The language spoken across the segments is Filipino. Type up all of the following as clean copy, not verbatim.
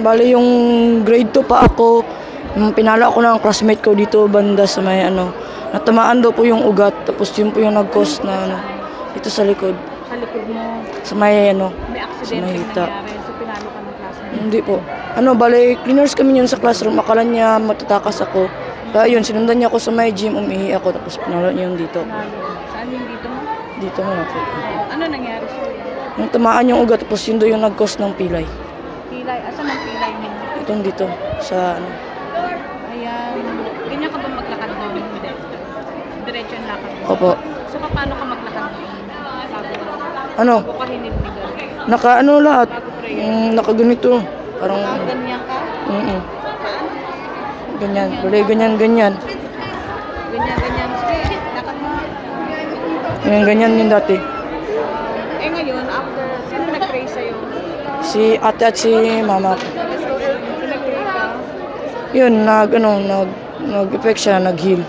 Bali yung grade 2 pa ako, pinala ako ng classmate ko dito banda sa may natamaan daw po yung ugat, tapos yun po yung nag-cause na dito sa likod. Sa likod mo, Sa may may sa may aksidente hita. nangyari, so pinalo ka ng classmate. Hindi po. Bali, cleaners kami yun sa classroom. Akala niya matatakas ako. Kaya yun, sinundan niya ako sa may gym, umihi ako, tapos pinalo niya yun dito. Pinalo. Saan yung dito mo? Dito mo na po. Ano nangyari sa'yo? Yung tamaan yung ugat, tapos yun daw yung nag-cause ng pilay. Pilay? Asan ang pilay mo? Itong dito, sa Ayan. Ganyan ka ba maglakad doon? Hindi. Diretso yung lakad mo? Opo. So, paano ka maglakad doon? Bago ka hinilbigan? Naka lahat. Bago prayer? Nakaganito. Parang, Ganyan ka? ganyan. Bali, ganyan. Ganyan. Sige, lakad mo. Ganyan yung dati. Ngayon, after, sino nag-pray sa'yo? Si ate at si mama. Nag-pray ka? Yun, nag-effect siya, nag-heal.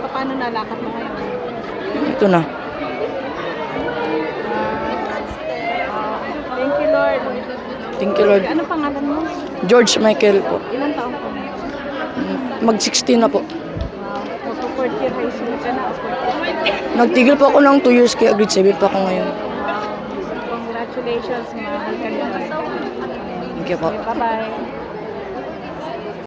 Paano nalakad mo ngayon? Ito na. Thank you, Lord. Thank you, Lord. Ano pangalan mo? George Michael po. Ilang taong ka na? Mag-16 na po. Wow. So, 4th year high school ka na? Nagtigil po ako ng 2 years, kaya grade 7 pa ako ngayon. Wow. Congratulations, mahal ka ni Lord. Thank you po. Bye-bye.